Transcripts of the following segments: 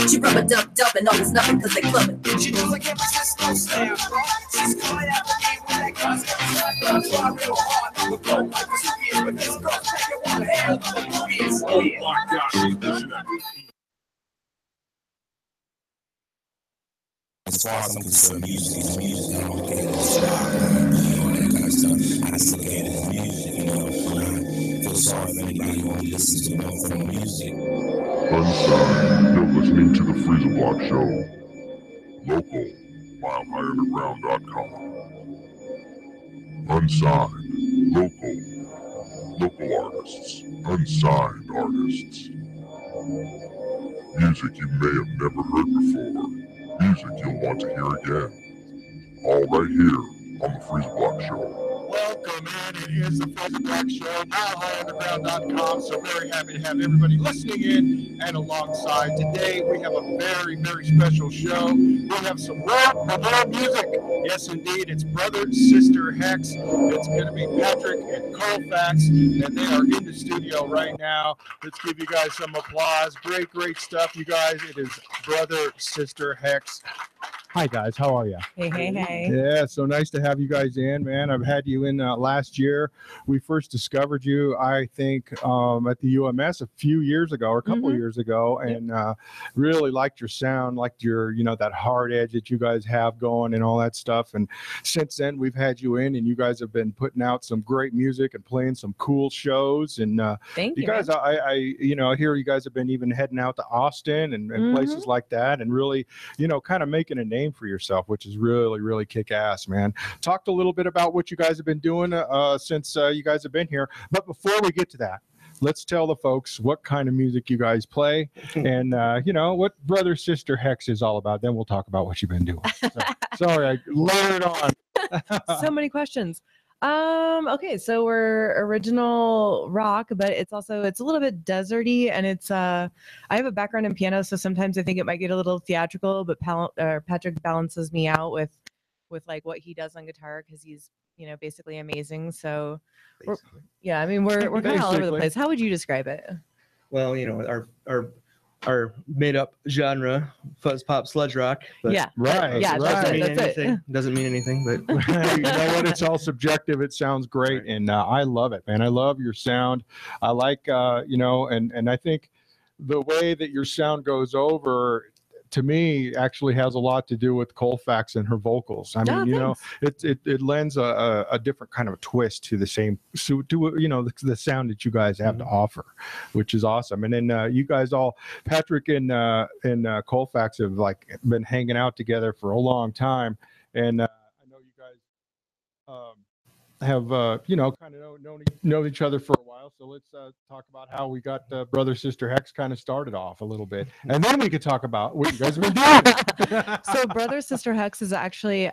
She rub-a-dub-dubbing on this nothing cause they clubbing. She knows I can't resist no stare, bro. She's coming after me with that constant I'm trying real hard on the floor like a spear, but this girl's taking one hand of the movies. Oh my gosh, she's pushing that. As far as I'm concerned, music is music. I don't look at it as style, all that kind of stuff. I just look at it as music, you know. I feel sorry if anybody who only listens to no film music. Unsigned, you're listening to the Freeza Block Show. Local, milehigherunderground.com. Unsigned, local artists, unsigned artists. Music you may have never heard before. Music you'll want to hear again. All right here on the Freeza Block Show. Welcome in. It is the Freeza Block Show, milehigherunderground.com. So very happy to have everybody listening in and alongside. Today we have a very, very special show. We have some raw music. Yes, indeed. It's Brother Sister Hex. It's going to be Patrick and Colfax, and they are in the studio right now. Let's give you guys some applause. Great, great stuff, you guys. It is Brother Sister Hex. Hi guys, how are you? Hey. Yeah, so nice to have you guys in, man. I've had you in last year. We first discovered you, I think, at the UMS a few years ago, or a couple of years ago, and really liked your sound, liked your, that hard edge that you guys have going and all that stuff. And since then, we've had you in, and you guys have been putting out some great music and playing some cool shows. And thank you guys, I hear you guys have been even heading out to Austin and places like that, and really, kind of making a name for yourself, which is really, really kick-ass, man. Talked a little bit about what you guys have been doing since you guys have been here, but before we get to that, let's tell the folks what kind of music you guys play and what Brother Sister Hex is all about. Then we'll talk about what you've been doing. So, sorry, I layered on. So many questions. Okay, so we're original rock, but it's a little bit deserty, and it's I have a background in piano, so sometimes I think it might get a little theatrical, but Patrick balances me out with like what he does on guitar, because he's basically amazing. So we're kind of all over the place. How would you describe it? Well, our made-up genre, fuzz pop sludge rock. But right. That's it. Doesn't mean anything, but you know what? It's all subjective. It sounds great, and I love it, man. I love your sound. I like, and I think the way that your sound goes over, to me, actually has a lot to do with Colfax and her vocals. I mean, it lends a different kind of a twist to the sound that you guys have to offer, which is awesome. And then you guys all, Patrick and Colfax, have been hanging out together for a long time, and I know you guys have kind of known each other for a while. So let's talk about how we got Brother Sister Hex kind of started off a little bit, and then we could talk about what you guys have been doing. So Brother Sister Hex is actually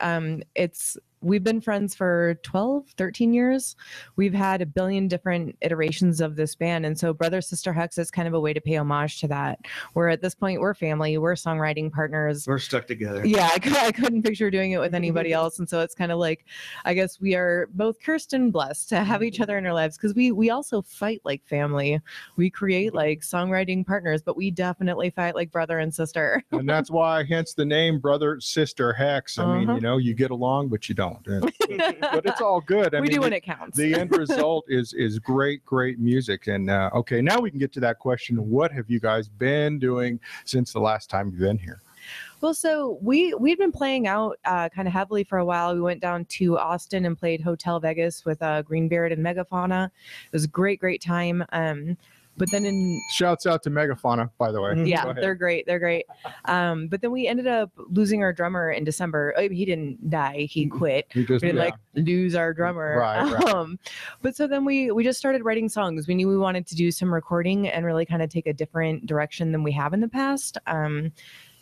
we've been friends for 13 years. We've had a billion different iterations of this band. And so Brother Sister Hex is kind of a way to pay homage to that. Where at this point, we're family, we're songwriting partners. We're stuck together. Yeah, I couldn't picture doing it with anybody else. And so it's kind of like, I guess we are both cursed and blessed to have each other in our lives, because we also fight like family. We create like songwriting partners, but we definitely fight like brother and sister. And that's why, hence the name Brother Sister Hex. I mean, you get along, but you don't. But it's all good. I mean, do when it counts. The end result is great music. And okay, now we can get to that question. What have you guys been doing since the last time you've been here? Well, so we've been playing out kind of heavily for a while. We went down to Austin and played Hotel Vegas with Greenbeard and Megafauna. It was a great time. But then shouts out to Megafauna, by the way. Yeah, they're great. But then we ended up losing our drummer in December. He didn't die. He quit. We didn't lose our drummer. Right. But so then we just started writing songs. We knew we wanted to do some recording and really kind of take a different direction than we have in the past.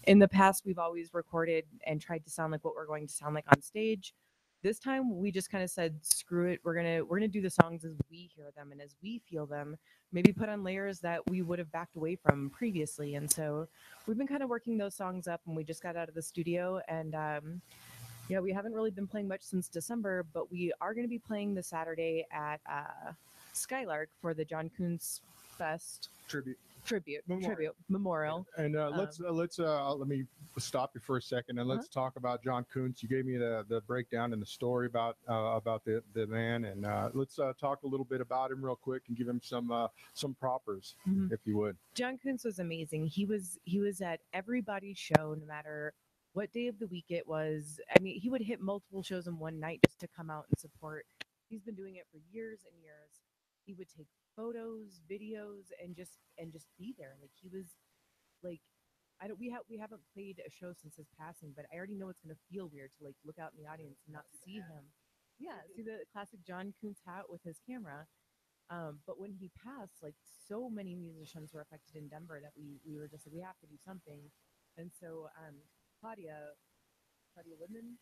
In the past, we've always recorded and tried to sound like what we're going to sound like on stage. This time we just kind of said, screw it. We're gonna do the songs as we hear them and as we feel them. Maybe put on layers that we would have backed away from previously. And so we've been kind of working those songs up, and we just got out of the studio. And yeah, we haven't really been playing much since December, but we are going to be playing the Saturday at Skylark for the John Kuntz Fest memorial. And let me stop you for a second, and let's talk about John Kuntz. You gave me the breakdown and the story about the man, and let's talk a little bit about him real quick and give him some propers, if you would. John Kuntz was amazing. He was at everybody's show, no matter what day of the week it was. I mean, he would hit multiple shows in one night just to come out and support. He's been doing it for years and years. He would take photos, videos, and just be there. Like, he was like, we haven't played a show since his passing, but I already know it's gonna feel weird to like look out in the audience and not see him. Yeah, see the classic John Kuntz hat with his camera. But when he passed, like, so many musicians were affected in Denver that we were just like, we have to do something. And so Claudia Woodman,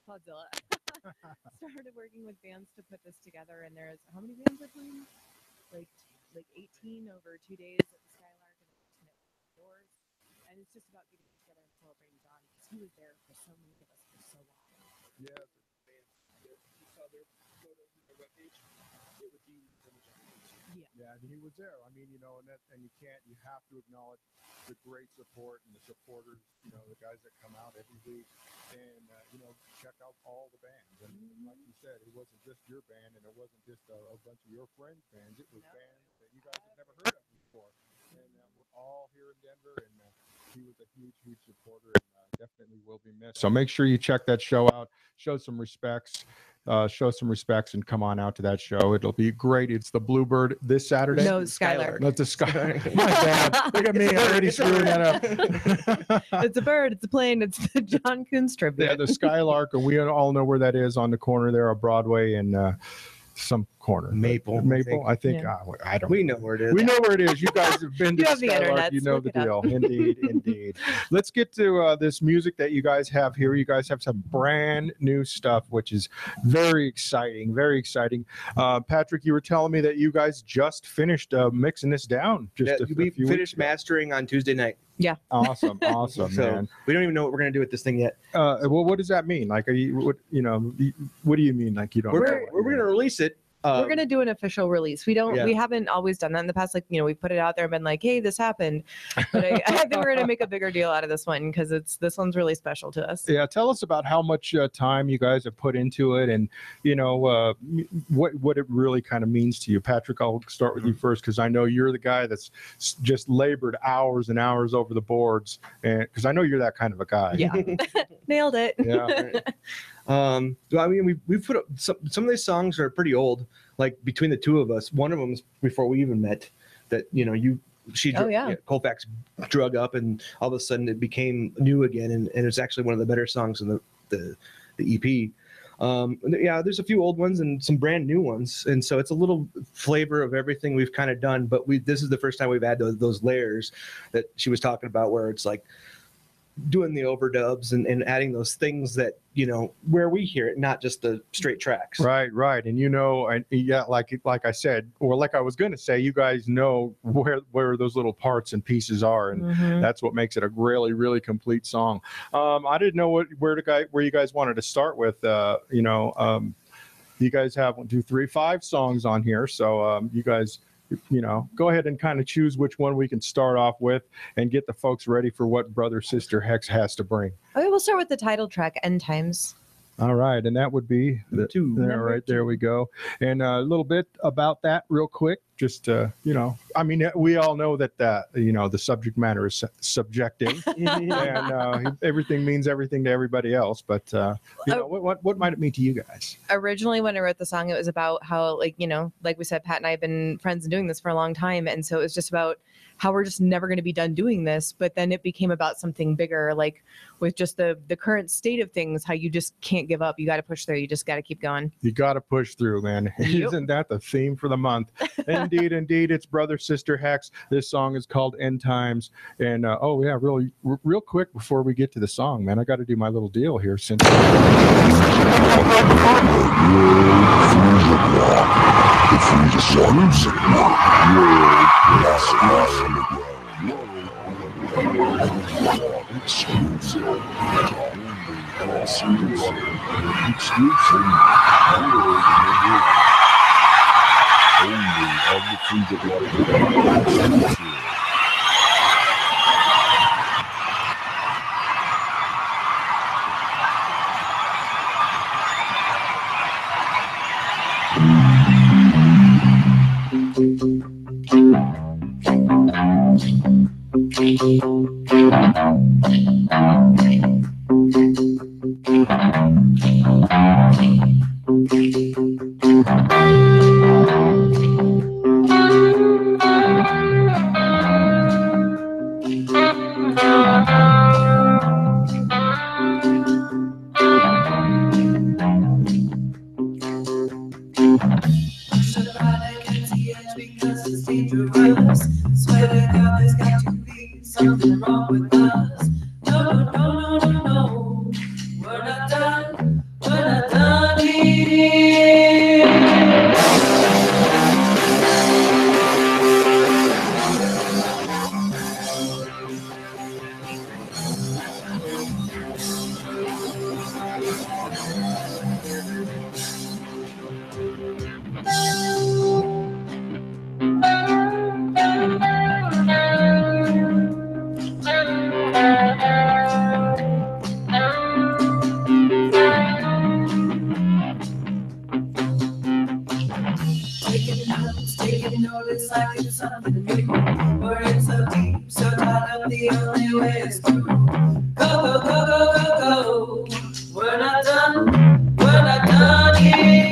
Claudzilla, started working with bands to put this together. And there's, how many bands are playing? Like 18 over 2 days at the Skylark and doors. And it's just about getting together and celebrating John, because he was there for so many of us for so long. Yeah. You saw their photos on their webpage. It was you from John Kuntz. Yeah, and he was there. I mean, you know, and you have to acknowledge the great support and the supporters, you know, the guys that come out every week, and you know, check out all the bands. And like you said, it wasn't just your band, and it wasn't just a bunch of your friends' bands. It was bands that you guys had never heard of before, and we're all here in Denver. And he was a huge supporter, and definitely will be missed. So make sure you check that show out. Show some respects. And come on out to that show. It'll be great. It's the Bluebird this Saturday. No, Skylark. Not the Skylark. My bad. Look at me already screwing that up. It's a bird. It's a plane. It's the John Kuntz tribute. Yeah, the Skylark, and we all know where that is, on the corner there of Broadway and some corner. Maple. I think. Yeah. I don't. We know where it is. We know where it is. You guys have been to You have the Skylark. internet, You know look the it up. deal. Indeed. Let's get to this music that you guys have here. You guys have some brand new stuff, which is very exciting. Very exciting. Patrick, you were telling me that you guys just finished mixing this down. We few weeks finished ago. mastering on Tuesday night. Yeah. Awesome, So man. we don't even know what we're gonna do with this thing yet. Well, what does that mean? Like, are you? What do you mean? Like, you don't? We're gonna release it. We're going to do an official release. We haven't always done that in the past. Like, we put it out there and been like, hey, this happened. But I think we're going to make a bigger deal out of this one, because this one's really special to us. Yeah. Tell us about how much time you guys have put into it, and, what it really kind of means to you. Patrick, I'll start with you first, because I know you're the guy that's just labored hours and hours over the boards, and because I know you're that kind of a guy. Yeah. Nailed it. Yeah. I mean, we've put up some of these songs are pretty old. Like, between the two of us, one of them is before we even met. That Colfax drug up, and all of a sudden it became new again, and it's actually one of the better songs in the EP. There's a few old ones and some brand new ones, and so it's a little flavor of everything we've kind of done. But this is the first time we've had those layers that she was talking about, where it's like doing the overdubs and adding those things that, where we hear it, not just the straight tracks. Right. And like I said, or like I was going to say, you guys know where those little parts and pieces are, and that's what makes it a really, really complete song. I didn't know where you guys wanted to start with. You guys have 1, 2, 3, 5 songs on here, so you guys, go ahead and kind of choose which one we can start off with, and get the folks ready for what Brother Sister Hex has to bring. Okay, we'll start with the title track, End Times. All right, and that would be there we go. And a little bit about that real quick, just I mean, we all know that the subject matter is subjective, and everything means everything to everybody else, but what might it mean to you guys? Originally, when I wrote the song, it was about how, like we said, Pat and I have been friends and doing this for a long time, and so it was just about how we're just never going to be done doing this. But then it became about something bigger, like with just the current state of things, how you just can't give up. You got to push through. You just got to keep going. You got to push through, man. Yep. Isn't that the theme for the month? Indeed. It's Brother Sister Hex. This song is called End Times. And oh yeah, real quick before we get to the song, man, I got to do my little deal here since. Something wrong with us. No, no, no, no, no, no. We're not done. We're not done here. Taking notice like it's something new. We're in so deep, so tied up, the only way is through. Go, go, go, go, go, go. We're not done. We're not done here.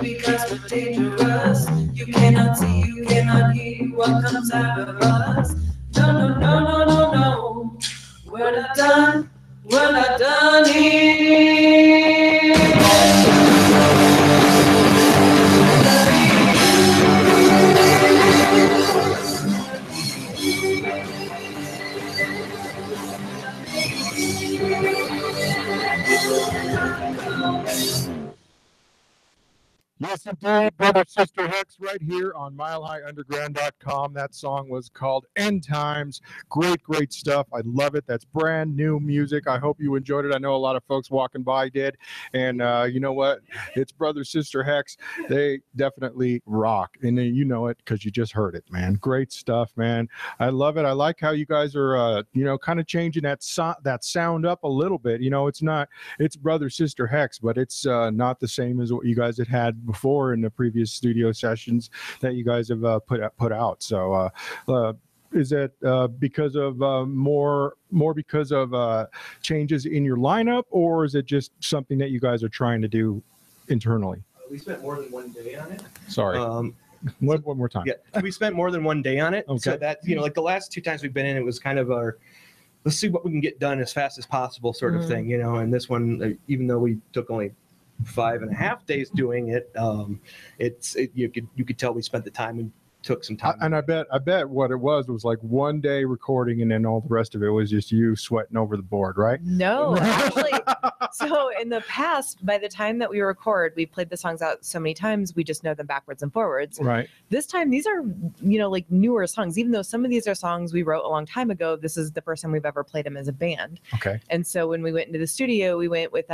because we're dangerous. You cannot see, you cannot hear what comes out of us. No, no, no, no, no, no. We're not done. We're not done here. Yes, indeed, Brother Sister Hex right here on MileHighUnderground.com. That song was called End Times. Great, great stuff. I love it. That's brand new music. I hope you enjoyed it. I know a lot of folks walking by did. And you know what? It's Brother Sister Hex. They definitely rock. And you know it because you just heard it, man. Great stuff, man. I love it. I like how you guys are, you know, kind of changing that sound up a little bit. You know, it's Brother Sister Hex, but it's not the same as what you guys had before in the previous studio sessions that you guys have put out. So is it because of more because of changes in your lineup, or is it just something that you guys are trying to do internally? We spent more than one day on it. Sorry. One more time. Yeah, we spent more than one day on it. Okay. So that, you know, like the last two times we've been in, it was kind of our, let's see what we can get done as fast as possible sort of thing, you know. And this one, even though we took only 5.5 days doing it, you could tell we spent the time and took some time. And I bet what it was like one day recording, and then all the rest of it was just you sweating over the board, right? No, actually. So in the past, by the time that we record, we played the songs out so many times, we just know them backwards and forwards. Right. This time, these are, you know, like newer songs. Even though some of these are songs we wrote a long time ago, this is the first time we've ever played them as a band. Okay. And so when we went into the studio, we went with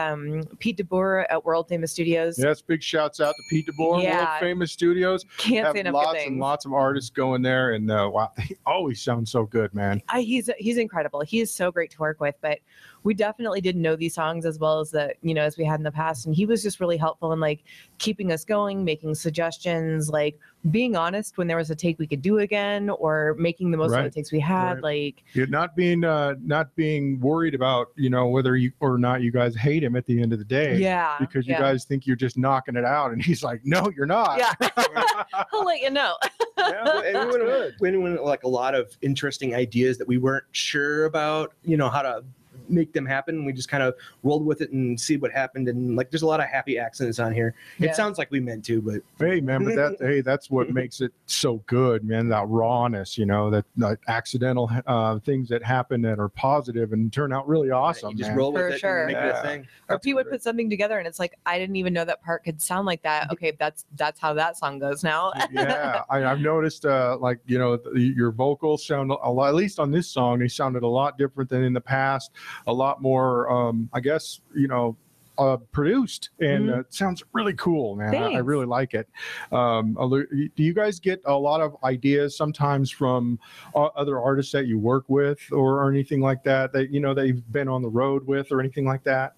Pete DeBoer at World Famous Studios. Yes, big shouts out to Pete DeBoer, World Famous Studios. Can't say enough good lots things. and lots of artists going there, and wow, he always sounds so good, man. He's incredible. He is so great to work with, but we definitely didn't know these songs as well as as we had in the past. And he was just really helpful in like keeping us going, making suggestions, like being honest when there was a take we could do again, or making the most of the takes we had. Like you're not being worried about, whether you or not you guys hate him at the end of the day. Yeah. Because you guys think you're just knocking it out, and he's like, no, you're not. Yeah. I'll let you know. And we went like a lot of interesting ideas that we weren't sure about, how to make them happen. We just kind of rolled with it and see what happened. And like, there's a lot of happy accents on here. It sounds like we meant to, but hey, man, but that's what makes it so good, man. That rawness, that accidental things that happen that are positive and turn out really awesome. You just man. roll with For it sure. and make it a thing. Or Pete would put something together and it's like, I didn't even know that part could sound like that. Okay, that's how that song goes now. Yeah, I've noticed your vocals sound a lot, at least on this song, they sounded a lot different than in the past, a lot more I guess produced, and it sounds really cool, man. I really like it. Do you guys get a lot of ideas sometimes from other artists that you work with or anything like that they've been on the road with or anything like that?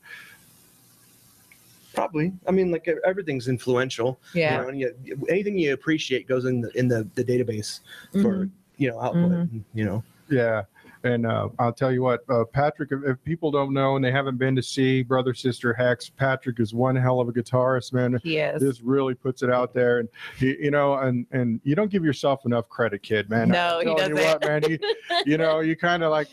Probably. I mean, like everything's influential. Yeah. And anything you appreciate goes in the database for output. Yeah. And I'll tell you what, Patrick, if people don't know and they haven't been to see Brother Sister Hex, Patrick is one hell of a guitarist, man. He is. This really puts it out there. And, and you don't give yourself enough credit, kid, man. No, he doesn't. You what, man, you kind of like,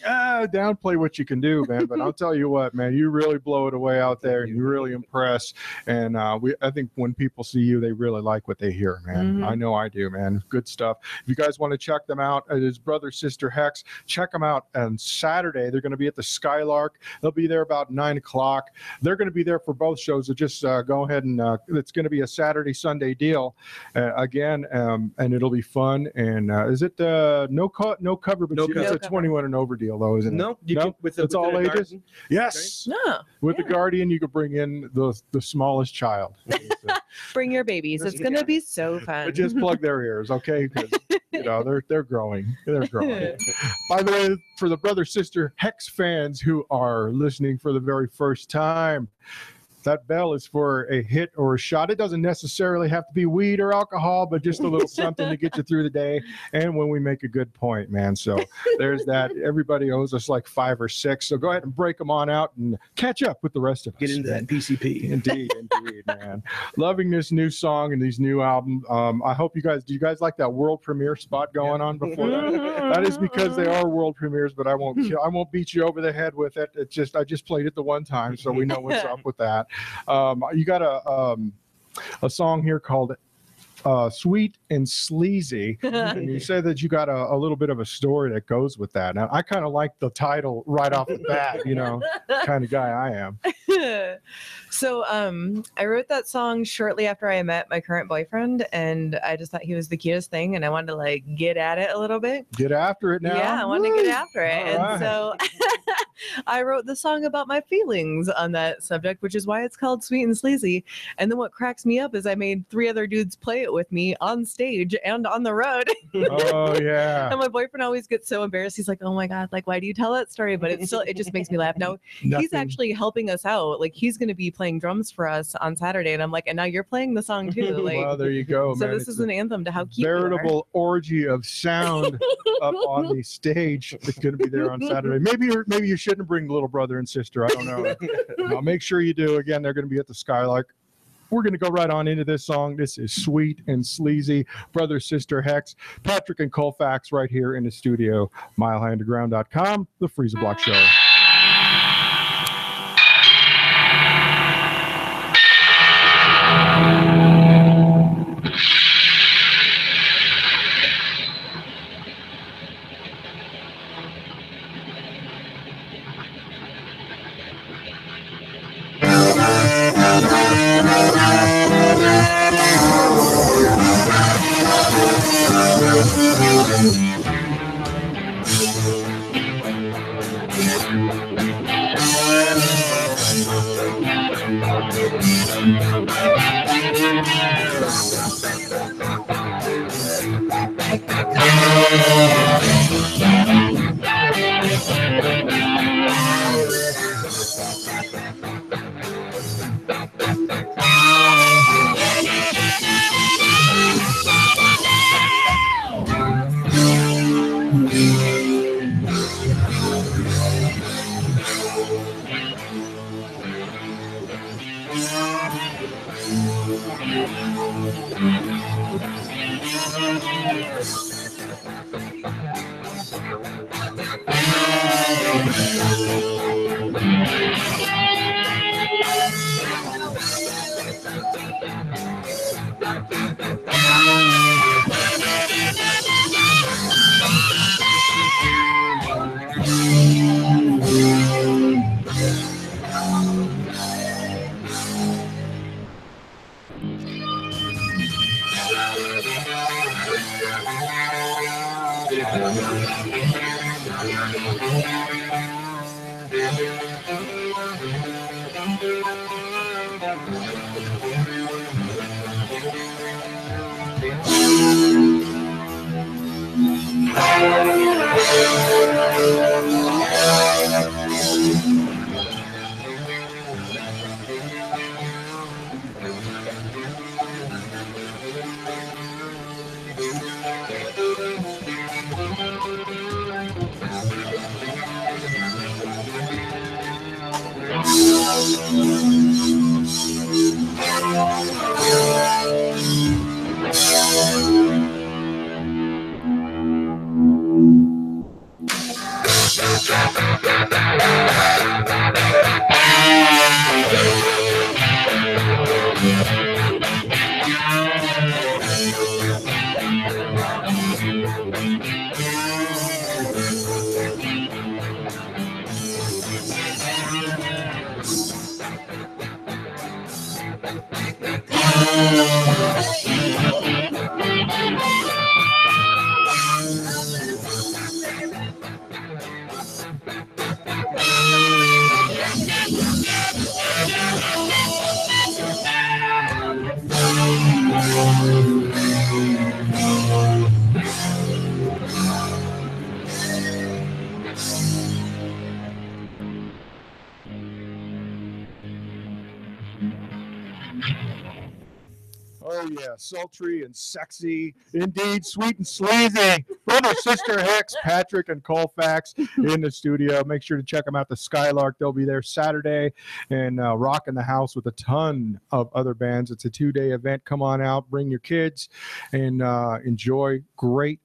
downplay what you can do, man. But I'll tell you what, man, you really blow it away out there and you really impress. And I think when people see you, they really like what they hear, man. I know I do, man. Good stuff. If you guys want to check them out, it is Brother Sister Hex. Check them out. On Saturday, they're going to be at the Skylark. They'll be there about 9 o'clock. They're going to be there for both shows. So just go ahead and it's going to be a Saturday, Sunday deal again, and it'll be fun. And is it no cover, but it's a 21 and over deal, though, isn't it? No, it's all ages. Yes. No. With the Guardian, you could bring in the smallest child. Bring your babies. It's going to be so fun. But just plug their ears, okay? Because they're growing. They're growing. By the way, for the Brother Sister Hex fans who are listening for the very first time, That bell is for a hit or a shot. It doesn't necessarily have to be weed or alcohol, but just a little something to get you through the day. And when we make a good point, man. So there's that. Everybody owes us like 5 or 6. So go ahead and break them on out and catch up with the rest of us. Get into that PCP. Indeed, man. Loving this new song and these new albums. I hope do you guys like that world premiere spot going on before that? That is because they are world premieres, but I won't beat you over the head with it. I just played it the one time, so we know what's up with that. You got a song here called Sweet and Sleazy, and you say that you got a little bit of a story that goes with that. Now, I kind of like the title right off the bat, kind of guy I am. So I wrote that song shortly after I met my current boyfriend, and I just thought he was the cutest thing, and I wanted to like get at it a little bit. Get after it now. Yeah, I wanted to get after it. All and so I wrote the song about my feelings on that subject, which is why it's called Sweet and Sleazy. And then what cracks me up is I made 3 other dudes play it with me on stage and on the road. Oh yeah. And my boyfriend always gets so embarrassed. He's like, "Oh my God, like why do you tell that story?" But it just makes me laugh. No, he's actually helping us out. Like he's going to be playing drums for us on Saturday, and I'm like, and now you're playing the song too. Like, well, there you go. So man. this is an anthem to how cute veritable orgy of sound up on the stage that's going to be there on Saturday. Maybe you shouldn't bring little brother and sister. I don't know. No, make sure you do. Again, they're going to be at the Skylark. We're going to go right on into this song. This is Sweet and Sleazy. Brother Sister Hex, Patrick and Colfax right here in the studio. MileHighUnderground.com, the Freeza Block Show. Oh yeah, sultry and sexy, indeed, sweet and sleazy. Brother Sister Hex, Patrick and Colfax in the studio. Make sure to check them out. The Skylark, they'll be there Saturday and rocking the house with a ton of other bands. It's a 2-day event. Come on out, bring your kids, and enjoy great,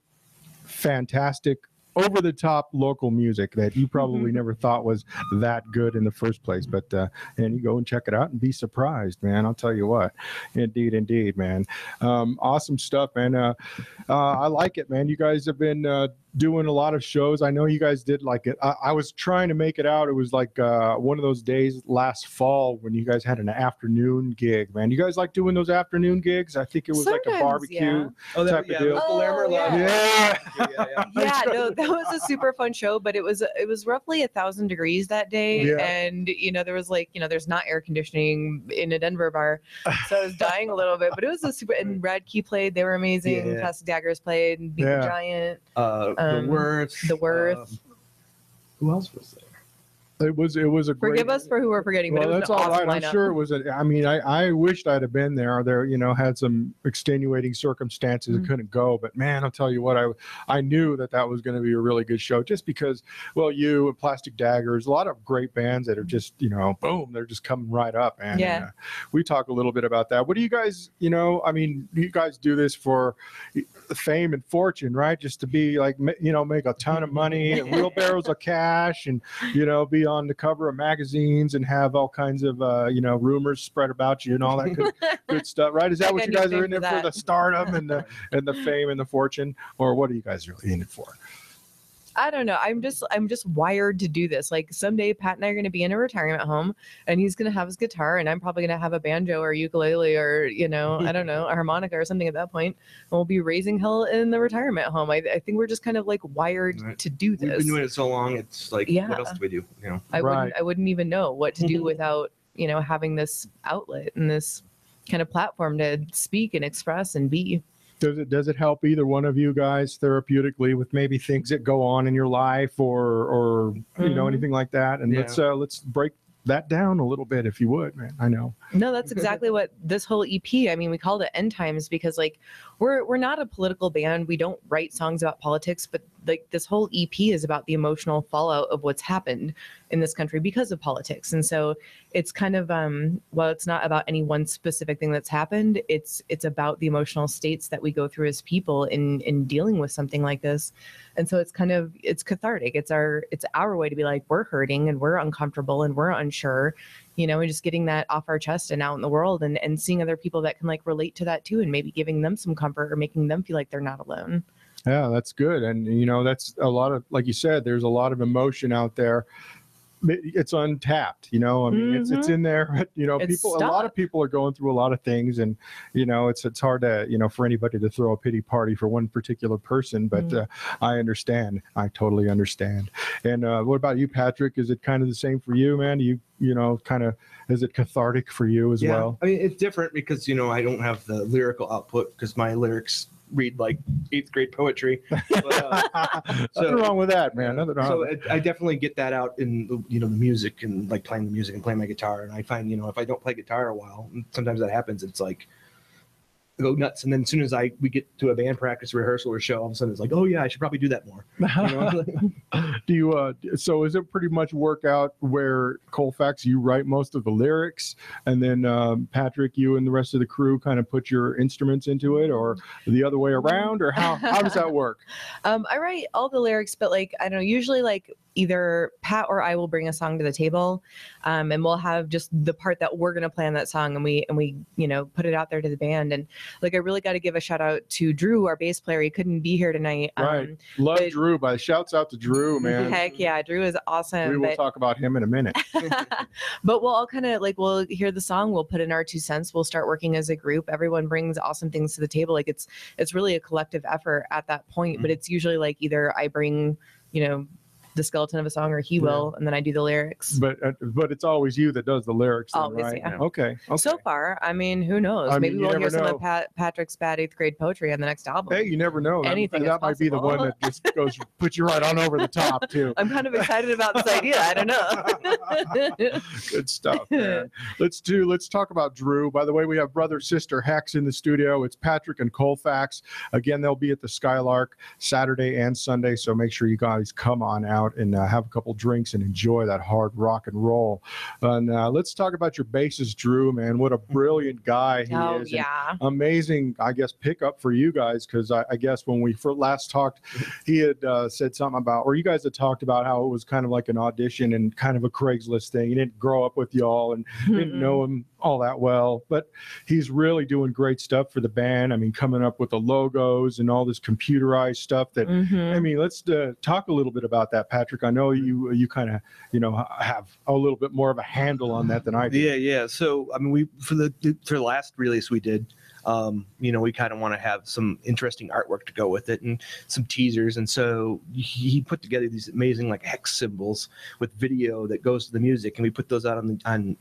fantastic, over-the-top local music that you probably never thought was that good in the first place. But and you go and check it out and be surprised, man. I'll tell you what. Indeed, man. Awesome stuff, man. I like it, man. You guys have been doing a lot of shows. I know you guys did like it. I was trying to make it out. It was like one of those days last fall when you guys had an afternoon gig, man. You guys like doing those afternoon gigs? I think it was like a barbecue type of deal. Yeah, no, that was a super fun show, but it was roughly 1,000 degrees that day, and there was there's not air conditioning in a Denver bar, so I was dying a little bit, but it was a super. And Red Key played; they were amazing. Plastic Daggers played, and Beat the Giant. The Worth. Who else was there? It was a great. Forgive us for who we're forgetting, but it was that's an all awesome right. lineup. I'm sure it was. I wished I'd have been there. There, had some extenuating circumstances and couldn't go. But man, I'll tell you what, I knew that was going to be a really good show, just because. Well, you and Plastic Daggers, a lot of great bands that are just boom, they're just coming right up. And we talk a little bit about that. What do you guys, you guys do this for fame and fortune, right? Just to be like, make a ton of money and wheelbarrows of cash, and be on the cover of magazines and have all kinds of rumors spread about you and all that good stuff, right? Is that what you guys are in it for, the stardom and the fame and the fortune, or what are you guys really in it for? I don't know. I'm just wired to do this. Like someday Pat and I are going to be in a retirement home and he's going to have his guitar and I'm probably going to have a banjo or ukulele or, I don't know, a harmonica or something at that point. And we'll be raising hell in the retirement home. I think we're just kind of like wired to do this. We've been doing it so long. It's like, what else do we do? I wouldn't even know what to do without, having this outlet and this kind of platform to speak and express and be. Does it help either one of you guys therapeutically with maybe things that go on in your life or anything like that? And let's break that down a little bit, if you would, man. I know. No, that's exactly what this whole EP. I mean, we called it End Times because we're not a political band. We don't write songs about politics, but this whole EP is about the emotional fallout of what's happened in this country because of politics. And so it's kind of it's not about any one specific thing that's happened. It's about the emotional states that we go through as people in dealing with something like this. And so it's cathartic. It's our way to be like, we're hurting and we're uncomfortable and we're unsure, and just getting that off our chest and out in the world and seeing other people that can relate to that too, and maybe giving them some comfort or making them feel like they're not alone. Yeah, that's good. And, that's a lot of, like you said, there's a lot of emotion out there. It's untapped, it's in there, a lot of people are going through a lot of things, and, it's hard to, for anybody to throw a pity party for one particular person, but I understand. I totally understand. And what about you, Patrick? Is it kind of the same for you, man? Is it cathartic for you as well? I mean, it's different because, I don't have the lyrical output because my lyrics read like 8th grade poetry. But, nothing wrong with that, man. I definitely get that out in the music and playing the music and playing my guitar. And I find if I don't play guitar a while, sometimes that happens. It's like I go nuts, and then as soon as we get to a band practice, rehearsal, or show, all of a sudden it's like, oh yeah, I should probably do that more. Do you? So is it pretty much work out where Colfax, you write most of the lyrics, and then Patrick, you and the rest of the crew kind of put your instruments into it, or the other way around, or how does that work? I write all the lyrics, but I don't know, usually either Pat or I will bring a song to the table, and we'll have just the part that we're going to play on that song, and we put it out there to the band. And I really got to give a shout out to Drew, our bass player. He couldn't be here tonight. Right. Love Drew. Shouts out to Drew, man. Heck yeah. Drew is awesome. We will talk about him in a minute. But we'll all kind of we'll hear the song. We'll put in our 2 cents. We'll start working as a group. Everyone brings awesome things to the table. It's really a collective effort at that point, but it's usually either I bring, the the skeleton of a song, or he will, and then I do the lyrics. But it's always you that does the lyrics, then, Always, right? yeah. Okay. So far, I mean, who knows? Maybe we'll hear some of Patrick's bad 8th grade poetry on the next album. Hey, you never know. Anything that might be the one that just goes puts you right on over the top too. I'm kind of excited about this idea. I don't know. Good stuff, man. Let's talk about Drew. By the way, we have Brother Sister Hex in the studio. It's Patrick and Colfax. Again, they'll be at the Skylark Saturday and Sunday, so make sure you guys come on out and have a couple drinks and enjoy that hard rock and roll. And let's talk about your bassist, Drew, man. What a brilliant guy he is. Yeah. Amazing, I guess, pickup for you guys, because I guess when we last talked, he had said something about, or you guys had talked about how it was kind of like an audition and kind of a Craigslist thing. He didn't grow up with y'all and didn't know him all that well, but he's really doing great stuff for the band. I mean, coming up with the logos and all this computerized stuff that, I mean, let's talk a little bit about that, Patrick. I know you kind of, have a little bit more of a handle on that than I do. Yeah. So, I mean, for the last release we did, we kind of want to have some interesting artwork to go with it and some teasers. And so he put together these amazing like hex symbols with video that goes to the music, and we put those out on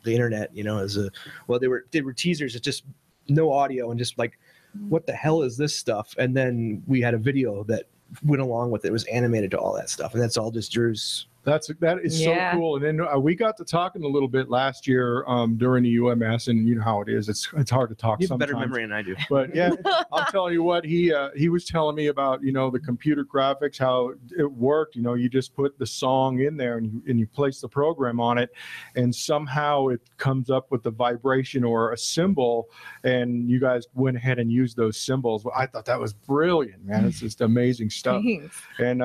the internet, they were teasers. It's just no audio and just like, what the hell is this stuff? And then we had a video that went along with it. It was animated to all that stuff, and that's all just Drew's. That is so cool. And then we got to talking a little bit last year during the UMS, and you know how it is. It's hard to talk. You have a sometimes. better memory than I do. But yeah, I'm telling you what, he was telling me about the computer graphics, how it worked. You just put the song in there and you place the program on it, and somehow it comes up with the vibration or a symbol, and you guys went ahead and used those symbols. I thought that was brilliant, man. It's just amazing stuff. Thanks. And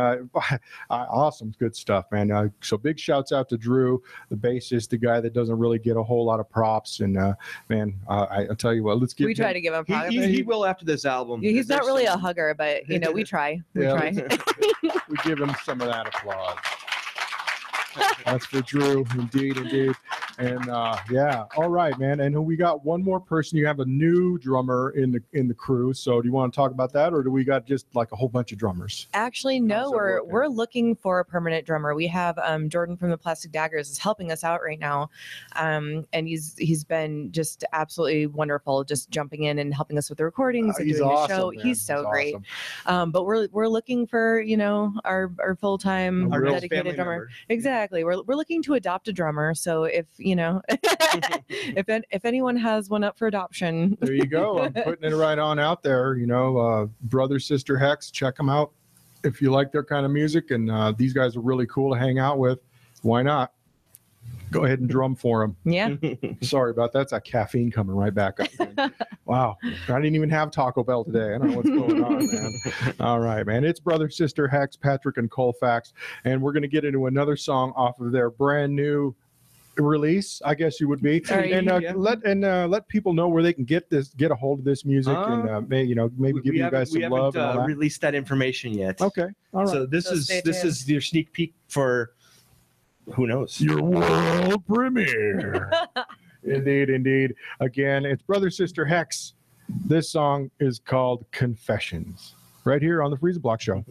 awesome, good stuff, man. So big shouts out to Drew, the bassist, the guy that doesn't really get a whole lot of props. And I'll tell you what, let's give. We try to give him props. He will after this album. Yeah, he's not really a hugger, but we try. We try. We give him some of that applause. That's for Drew, indeed. And all right, man. And we got one more person. You have a new drummer in the crew. So do you want to talk about that, or do we got just like a whole bunch of drummers? Actually, no. We're looking for a permanent drummer. We have Jordan from the Plastic Daggers is helping us out right now, and he's been just absolutely wonderful, just jumping in and helping us with the recordings and doing awesome, the show. Man. He's so great. Awesome. But we're looking for our full-time dedicated drummer. Member. Exactly. We're looking to adopt a drummer. So if if anyone has one up for adoption, there you go. I'm putting it right on out there. Brother Sister Hex, check them out if you like their kind of music. And these guys are really cool to hang out with. Why not? Go ahead and drum for them. Yeah. Sorry about that. That's that caffeine coming right back up again. Wow. I didn't even have Taco Bell today. I don't know what's going on, man. All right, man. It's Brother Sister Hex, Patrick and Colfax, and we're going to get into another song off of their brand new release, I guess you would be. Let people know where they can get a hold of this music, and maybe give you guys some love. We haven't released that information yet. Okay. All right. So this is your sneak peek for who knows? Your world premiere. Indeed. Again, it's Brother Sister Hex. This song is called Confessions. Right here on the Freeza Block Show.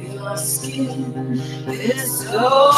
Your skin is so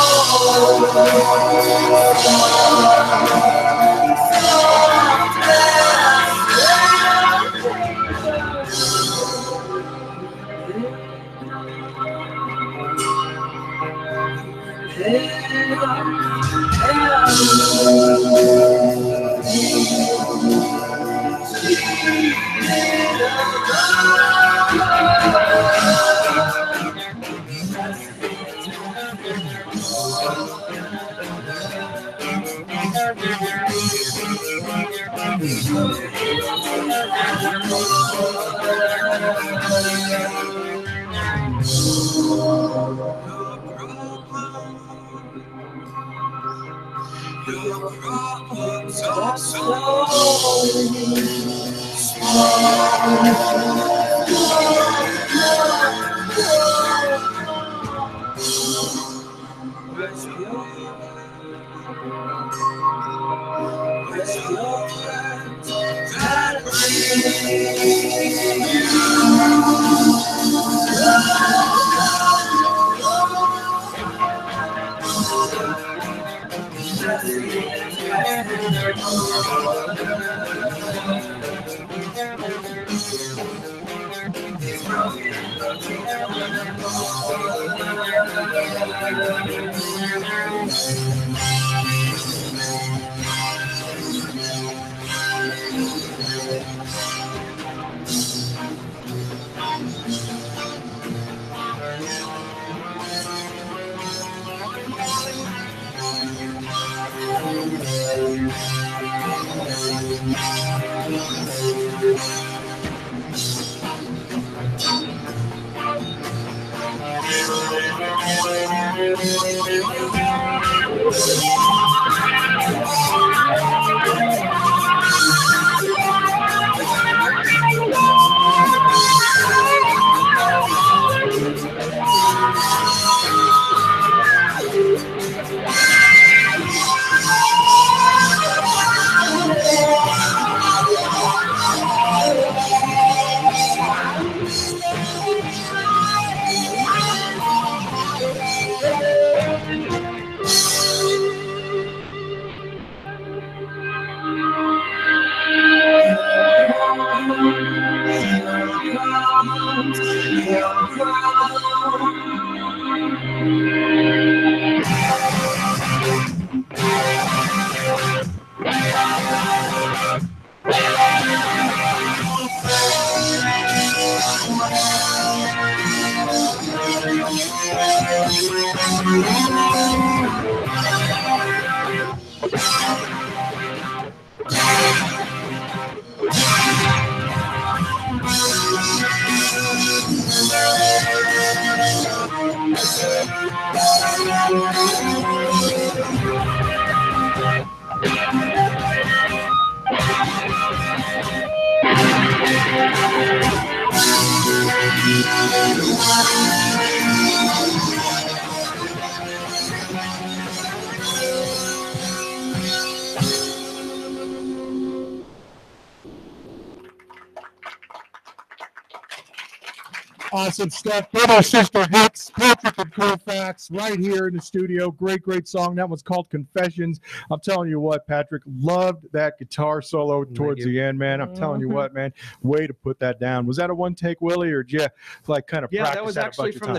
Awesome stuff. Brother Sister Hex, Patrick and Colfax, right here in the studio. Great, great song. That one's called Confessions. I'm telling you what, Patrick, loved that guitar solo towards the end, man. I'm telling you what, man, way to put that down. Was that a one take, Willie, or did you like kind of practice that was that actually from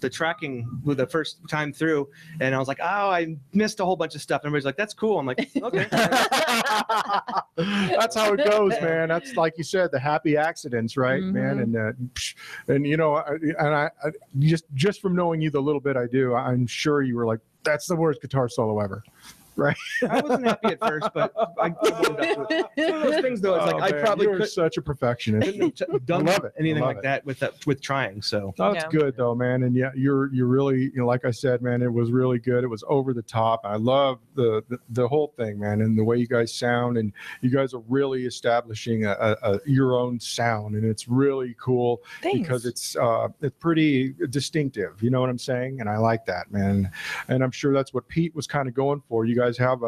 the tracking with the first time through, and I was like, oh, I missed a whole bunch of stuff. And everybody's like, that's cool. I'm like, okay. That's how it goes, man. That's like you said, the happy accidents, right, man? And you know, I just from knowing you the little bit I do, I'm sure you were like, that's the worst guitar solo ever. Right. I wasn't happy at first, but I warmed up to it. It's one of those things, though. It's like I probably you're such a perfectionist. couldn't have done anything like that with trying. So that's good, though, man. And yeah, you're really, you know, like I said, man, it was really good. It was over the top. I love the whole thing, man, and the way you guys sound, and you guys are really establishing a your own sound, and it's really cool. Thanks. Because it's pretty distinctive. You know what I'm saying? And I like that, man. And I'm sure that's what Pete was kind of going for. You guys have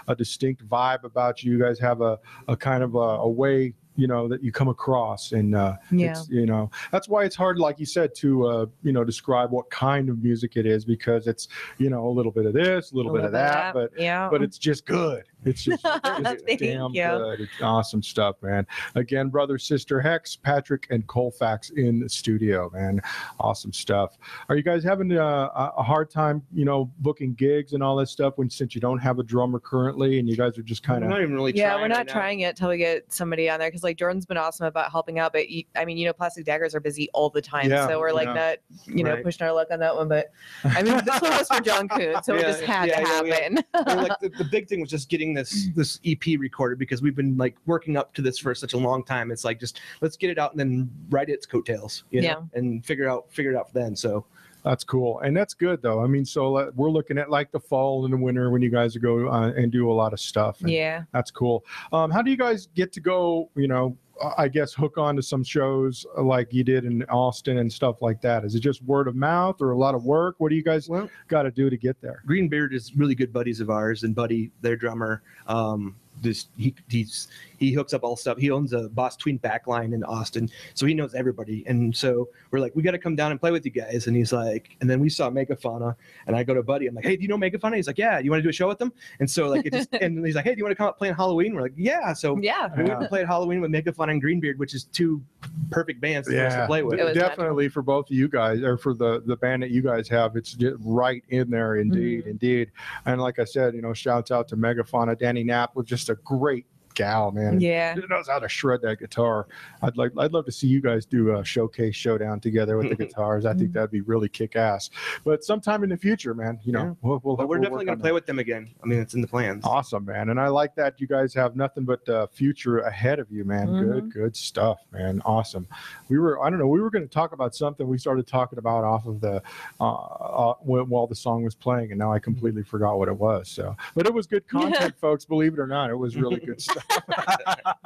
a distinct vibe about you. You guys have a kind of a way, you know, that you come across, and it's, you know, that's why it's hard, like you said, to you know, describe what kind of music it is, because it's, you know, a little bit of this, a little bit of that, but it's just good. It's just damn good. It's awesome stuff, man. Again, Brother Sister Hex, Patrick and Colfax in the studio, man. Awesome stuff. Are you guys having a hard time, you know, booking gigs and all that stuff since you don't have a drummer currently, and you guys are just kind of not even really trying we're not right trying it till we get somebody on there, because like Jordan's been awesome about helping out, but I mean, you know, Plastic Daggers are busy all the time, so we're like not, you know, pushing our luck on that one. But I mean, this one was for John Kuhn, so it just had to happen. I mean, like the big thing was just getting this EP recorded, because we've been like working up to this for such a long time. It's like, just let's get it out and then ride its coattails, you know, and figure it out for then. So That's cool. And that's good though. I mean, so we're looking at like the fall and the winter when you guys go and do a lot of stuff. And yeah. That's cool. How do you guys get to go, I guess hook on to some shows like you did in Austin and stuff like that? Is it just word of mouth or a lot of work? What do you guys got to do to get there? Greenbeard is really good buddies of ours, and Buddy, their drummer, he hooks up all stuff. He owns a Boss Tween backline in Austin, so he knows everybody. And so we're like, we got to come down and play with you guys. And he's like, and then we saw Megafauna, and I go to Buddy. I'm like, hey, do you know Megafauna? He's like, yeah. You want to do a show with them? And so like, and he's like, hey, do you want to come out play on Halloween? We're like, yeah. So we went and played Halloween with Megafauna and Greenbeard, which is two perfect bands for us to play with. Definitely for both of you guys, or for the band that you guys have, it's just right in there, indeed. And like I said, shouts out to Megafauna. Danny Knapp was just a great gal, man. Yeah, she knows how to shred that guitar. I'd love to see you guys do a showcase showdown together with the guitars. I think that'd be really kick ass. But sometime in the future, man, we're definitely gonna play with them again. I mean, it's in the plans. Awesome, man. And I like that you guys have nothing but future ahead of you, man. Good stuff, man. Awesome. We were going to talk about something. We started talking about off of the while the song was playing, and now I completely forgot what it was. So, but it was good content, folks. Believe it or not, it was really good stuff.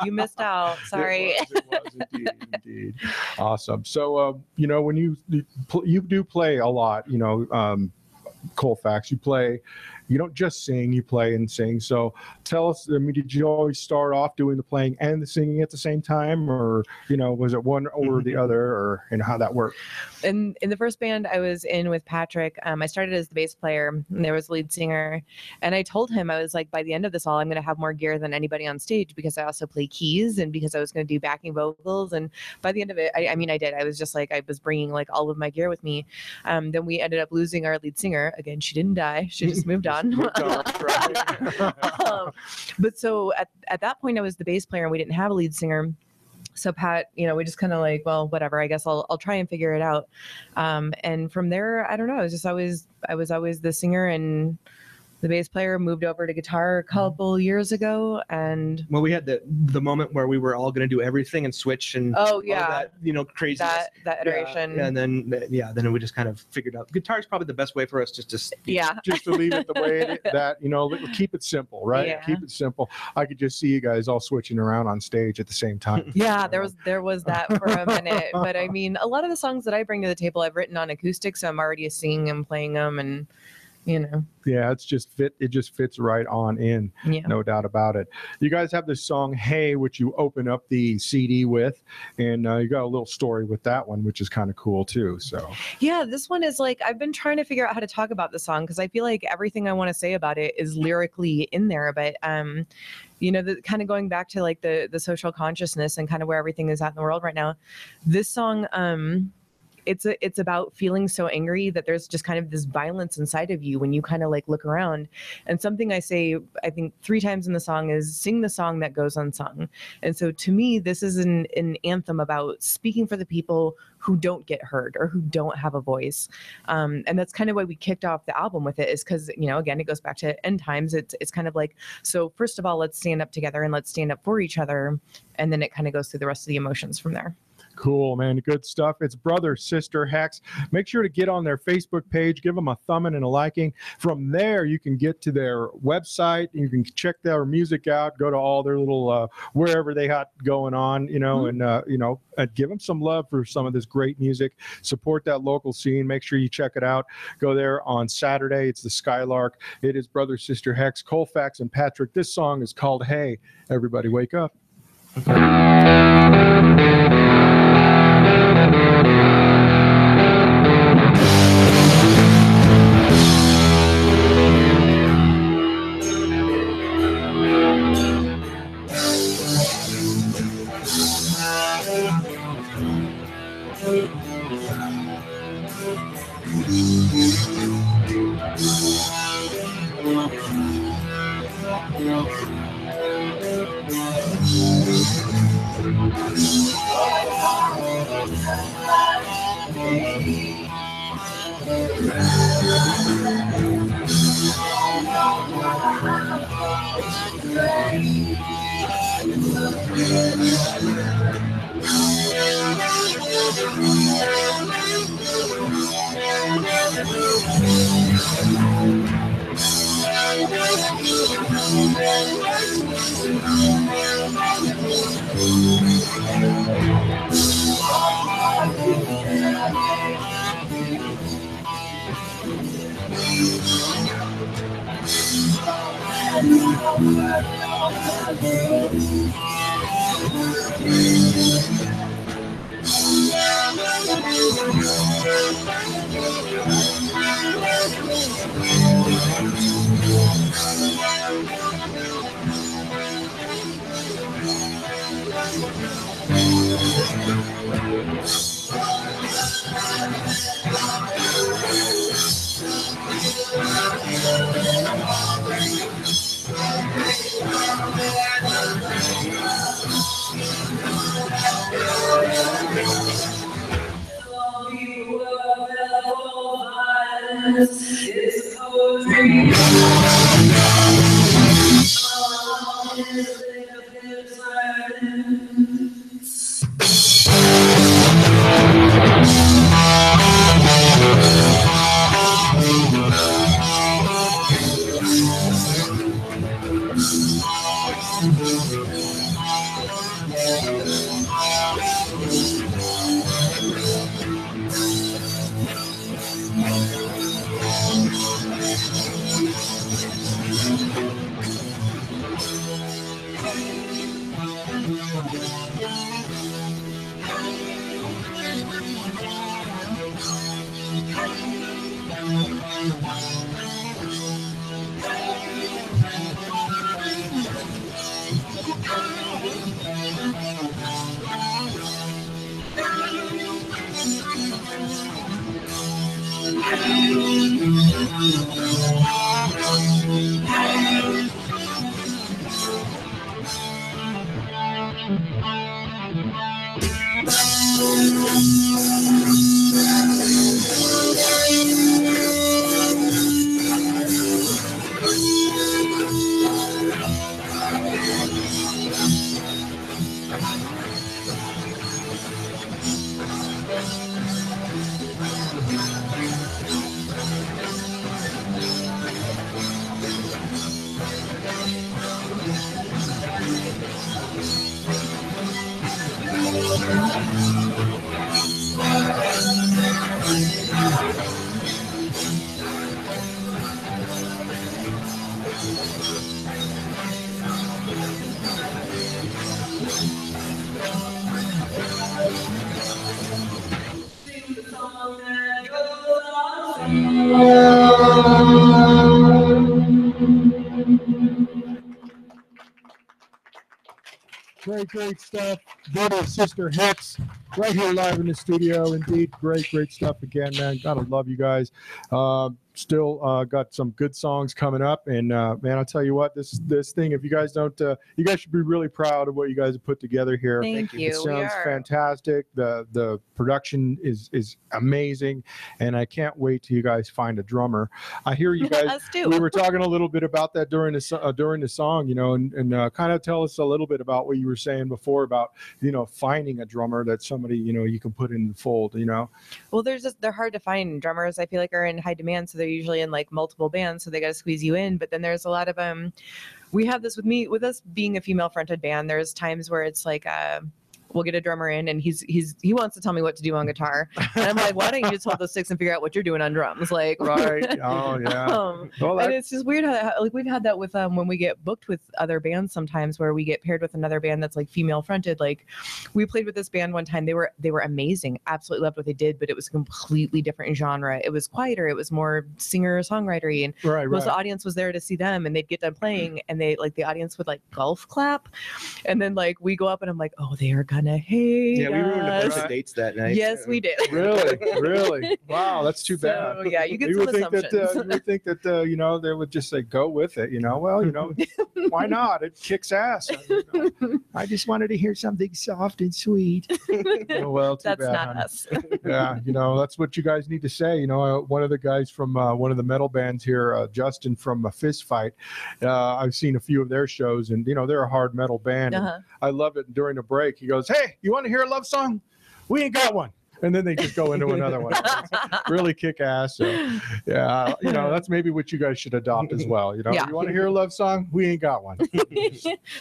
You missed out. Sorry. It was indeed. Awesome. So, when you do play a lot, Colfax, you don't just sing, you play and sing. So tell us, did you always start off doing the playing and the singing at the same time, or, was it one or the other, or, how that worked? In the first band I was in with Patrick, I started as the bass player, and there was a lead singer. And I told him, I was like, by the end of this all, I'm going to have more gear than anybody on stage, because I also play keys and because I was going to do backing vocals. And by the end of it, I did. I was just like, I was bringing like all of my gear with me. Then we ended up losing our lead singer. Again, she didn't die. She just moved on. But so at that point I was the bass player and we didn't have a lead singer. So Pat, we just kind of like, well, whatever, I guess I'll try and figure it out. And from there, I don't know, I was always the singer, and the bass player moved over to guitar a couple years ago. And we had the moment where we were all going to do everything and switch and all that, crazy that iteration. And then we just kind of figured out guitar is probably the best way for us just to leave it the way it is, that keep it simple, right? Yeah. Keep it simple. I could just see you guys all switching around on stage at the same time. Yeah, there was that for a minute. But I mean, a lot of the songs that I bring to the table I've written on acoustic, so I'm already singing and playing them, and yeah, it just fits right on in. No doubt about it. You guys have this song Hey, which you open up the CD with, and you got a little story with that one, which is kind of cool too. So yeah, this one is like, I've been trying to figure out how to talk about the song, because I feel like everything I want to say about it is lyrically in there, but the kind of going back to like the social consciousness and kind of where everything is at in the world right now. This song, it's about feeling so angry that there's just kind of this violence inside of you when you kind of like look around. And something I say, I think 3 times in the song is sing the song that goes unsung. And so to me, this is an anthem about speaking for the people who don't get heard or who don't have a voice. And that's kind of why we kicked off the album with it, is because, again, it goes back to end times. It's kind of like, so first of all, let's stand up together and let's stand up for each other. And then it kind of goes through the rest of the emotions from there. Cool, man. Good stuff. It's Brother Sister Hex. Make sure to get on their Facebook page, give them a thumbing and a liking. From there, you can get to their website. You can check their music out, go to all their little, wherever they got going on, and give them some love for some of this great music. Support that local scene. Make sure you check it out. Go there on Saturday. It's the Skylark. It is Brother Sister Hex, Colfax and Patrick. This song is called Hey. Everybody wake up. It's poetry. Great stuff. Brother Sister Hex, right here live in the studio. Indeed, great stuff again, man. Gotta love you guys. Still got some good songs coming up, and man, I'll tell you what, this thing, if you guys don't, you guys should be really proud of what you guys have put together here. Thank you. It sounds fantastic. The production is amazing, and I can't wait till you guys find a drummer. I hear you guys. Us too. We were talking a little bit about that during the song, you know, and kind of tell us a little bit about what you were saying before about, you know, finding a drummer that somebody, you know, you can put in the fold, you know. Well, they're hard to find. Drummers, I feel like, are in high demand, so they're usually in like multiple bands, so they got to squeeze you in. But then there's a lot of we have this with us being a female fronted band. There's times where it's like we'll get a drummer in and he wants to tell me what to do on guitar, and I'm like, why don't you just hold those sticks and figure out what you're doing on drums? Like, right. Oh yeah. Well, and it's just weird how like we've had that with when we get booked with other bands sometimes, where we get paired with another band that's like female fronted. Like we played with this band one time. They were amazing, absolutely loved what they did, but it was a completely different genre. It was quieter, it was more singer songwritery, and most of the audience was there to see them, and they'd get done playing and they like the audience would like golf clap, and then like we go up and I'm like, oh, they are gonna hate we ruined a bunch of dates that night. Yes, we did. Really? Wow, that's too bad. So, yeah, you get some assumptions. You would think that you know, they would just say go with it, you know. Well, you know, why not? It kicks ass. I just wanted to hear something soft and sweet. Oh, well, too that's bad, not honey. us. Yeah, you know, that's what you guys need to say. You know, one of the guys from one of the metal bands here, Justin from Fist Fight, I've seen a few of their shows, and you know, they're a hard metal band. I love it. During the break, he goes, "Hey, you want to hear a love song? We ain't got one. and then they just go into another one. It's really kick ass. So, yeah, you know, that's maybe what you guys should adopt as well. You know, you want to hear a love song? We ain't got one.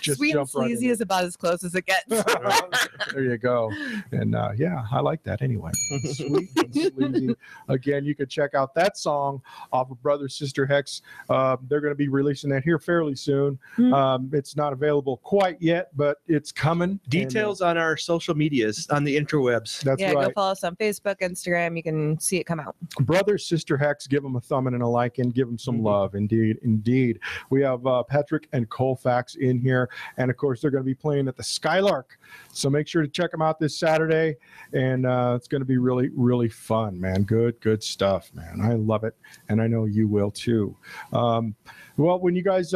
Just Sweet and sleazy is about as close as it gets. There you go. And yeah, I like that anyway. Sweet and sleazy. Again, you could check out that song off of Brother Sister Hex. They're going to be releasing that here fairly soon. It's not available quite yet, but it's coming. Details on our social medias on the interwebs. That's right. Go follow us on Facebook, Instagram. You can see it come out. Brother Sister Hex, give them a thumb and a like and give them some love. Indeed. We have Patrick and Colfax in here, and of course they're going to be playing at the Skylark. So make sure to check them out this Saturday, and it's going to be really, really fun, man. Good stuff, man. I love it, and I know you will too. Well, when you guys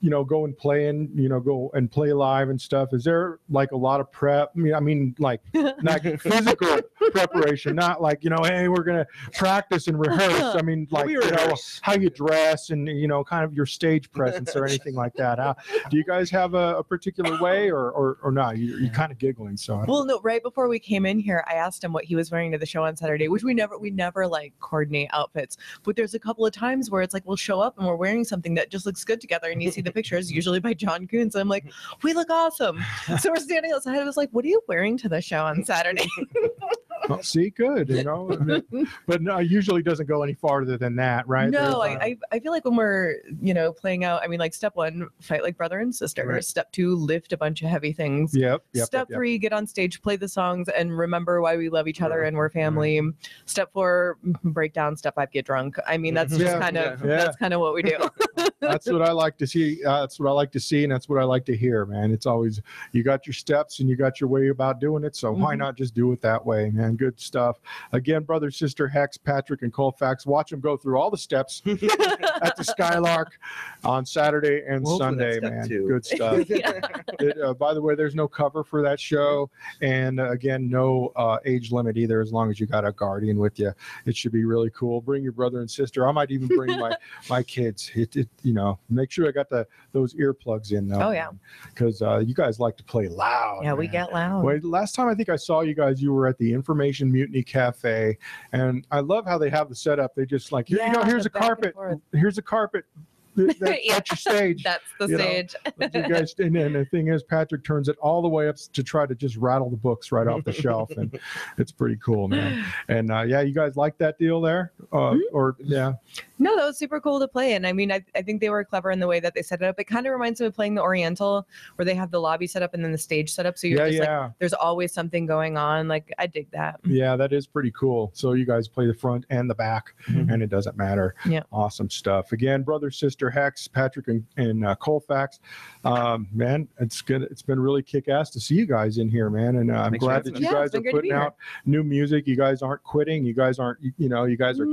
you know, go and play go and play live and stuff, is there like a lot of prep? I mean like not physical preparation, not like, you know, hey, we're gonna practice and rehearse. I mean, like, you know, how you dress and, you know, kind of your stage presence or anything like that. Do you guys have a particular way or not? You're kind of giggling. So well, no, right before we came in here, I asked him what he was wearing to the show on Saturday, which we never like coordinate outfits, but there's a couple of times where it's like we'll show up and we're wearing something that just looks good together, and you see the pictures, usually by John Coons. I'm like, we look awesome. So we're standing outside. I was like, what are you wearing to the show on Saturday? Well, see, good, you know, but no, usually doesn't go any farther than that, right? No, I feel like when we're, you know, playing out, I mean, like step 1, fight like brother and sister. Right. Step 2, lift a bunch of heavy things. Step 3, get on stage, play the songs, and remember why we love each other and we're family. Step 4, break down. Step 5, get drunk. I mean, that's just that's kind of what we do. That's what I like to see. That's what I like to see, and that's what I like to hear, man. It's always, you got your steps and you got your way about doing it, so why not just do it that way, man? Good stuff. Again, Brother Sister Hex, Patrick, and Colfax, watch them go through all the steps at the Skylark on Saturday and Sunday, man. Good stuff. By the way, there's no cover for that show, and again, no age limit either, as long as you got a guardian with you. It should be really cool. Bring your brother and sister. I might even bring my kids. You know, make sure I got those earplugs in though. Oh yeah, because you guys like to play loud. Yeah, man. We get loud. Wait, last time I think I saw you guys, you were at the Information Mutiny Cafe, and I love how they have the setup. They just like, you know, here's a carpet. Here's a carpet. That's your stage. That's the stage. You guys, and the thing is, Patrick turns it all the way up to try to just rattle the books right off the shelf, and it's pretty cool, man. And yeah, you guys like that deal there, or yeah? No, that was super cool to play. And I mean, I think they were clever in the way that they set it up. It kind of reminds me of playing the Oriental, where they have the lobby set up and then the stage set up. So you're just like, there's always something going on. Like, I dig that. Yeah, that is pretty cool. So you guys play the front and the back, and it doesn't matter. Yeah. Awesome stuff. Again, Brother Sister Hex, Patrick and Colfax. Man, it's good. It's been really kick-ass to see you guys in here, man. And I'm glad that you guys are putting out new music. You guys aren't quitting. You guys aren't, you know, you guys are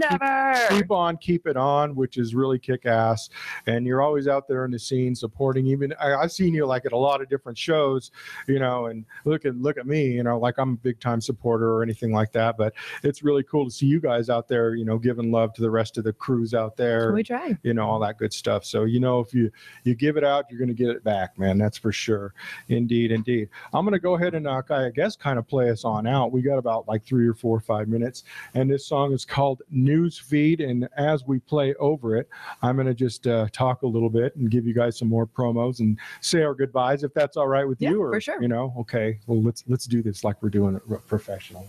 keep it on, which is really kick-ass. And you're always out there in the scene supporting. Even I've seen you like at a lot of different shows, you know, and look at me, you know, like I'm a big-time supporter or anything like that. But it's really cool to see you guys out there, you know, giving love to the rest of the crews out there. We try. You know, all that good stuff. So, you know, if you give it out, you're going to get it back, man. That's for sure. Indeed. I'm going to go ahead and I guess kind of play us on out. We got about like 3 or 4 or 5 minutes, and this song is called News Feed. And as we play over it, I'm going to just talk a little bit and give you guys some more promos and say our goodbyes, if that's all right with you. Or, for sure. You know, okay, well, let's do this like we're doing it professional.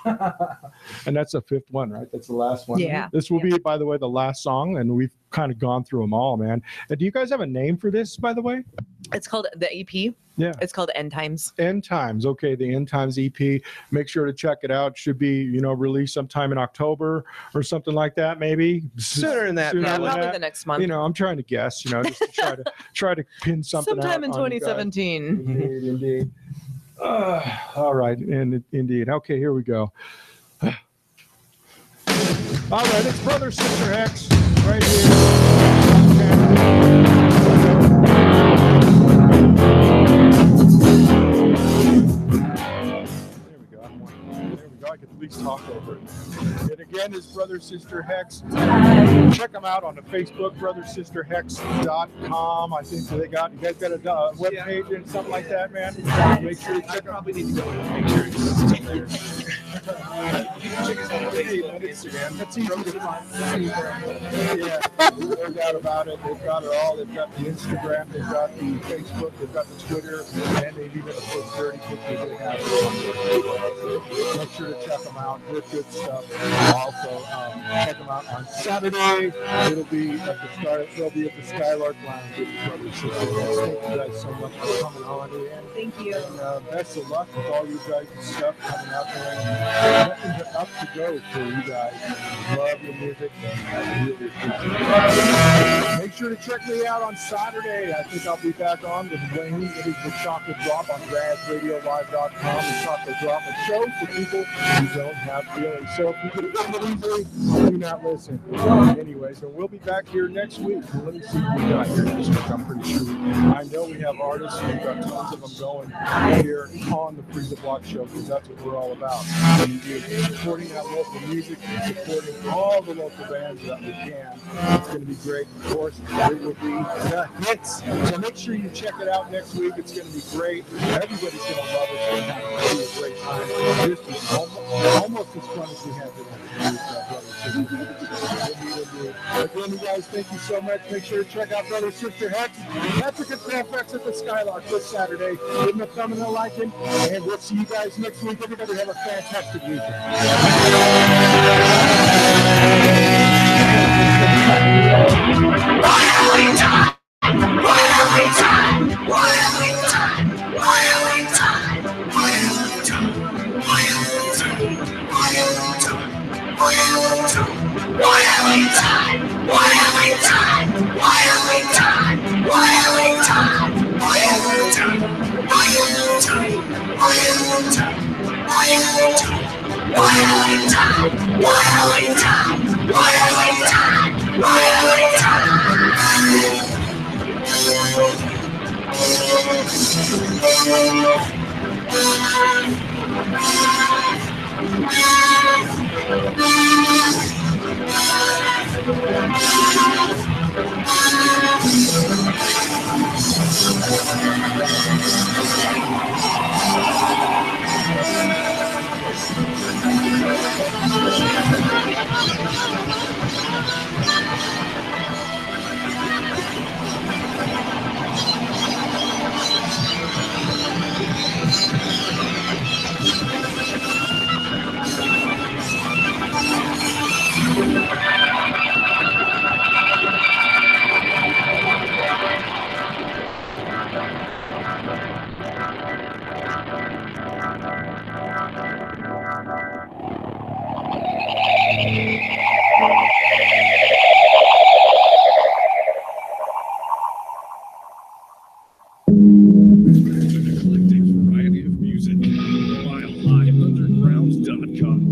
And that's the 5th one, right? That's the last one. Yeah. This will be, by the way, the last song, and we've kind of gone through them all, man. Do you guys have a name for this, by the way? It's called the EP. Yeah. It's called End Times. End Times. Okay, the End Times EP. Make sure to check it out. Should be, you know, released sometime in October or something like that, maybe. Sooner than that. Yeah, probably the next month. You know, I'm trying to guess, you know, just to try to pin something sometime in 2017. Indeed. All right, and indeed. Okay, here we go. All right, it's Brother Sister Hex right here. I could at least talk over it. And again, it's Brother Sister Hex. Check them out on the Facebook, brothersisterhex.com. I think you guys got a web page and something like that, man. Make sure you check. I probably need to go and make sure it's there. Instagram. That's easy to find. Yeah, no doubt about it. They've got it all. They've got the Instagram, they've got the Facebook, they've got the Twitter, and they've even put dirty pictures they have. Make sure to check them out. They're good stuff. Also, check them out on Saturday. It'll be at the start. They'll be at the Skylark Lounge with Brother Sister Hex. Thank you guys so much for coming on. And, thank you. And best of luck with all you guys' stuff coming out there. Nothing but up to go for you guys. Love your music. I really appreciate it. Make sure to check me out on Saturday. I think I'll be back on with Wayne. It is the Chocolate Drop on RazRadioLive.com. The Chocolate Drop, a show for people who don't have feelings. So if you can come it easily, do not listen. Anyways, and we'll be back here next week. Let me see what we got here this week. I'm pretty sure. I know we have artists. We've got tons of them going here on the Freeza Block show because that's what we're all about. Supporting that local music, supporting all the local bands that we can. It's going to be great. Of course, it will be the hits. So make sure you check it out next week. It's going to be great. Everybody's going to love it. It's going to be a great time. This is almost as fun as we had today. Again, you guys, thank you so much. Make sure to check out Brother Sister Hex, Patrick and Colfax at the Skylark this Saturday. Give them a thumb and a like, and we'll see you guys next week. Everybody have a fantastic weekend. Undergrounds.com.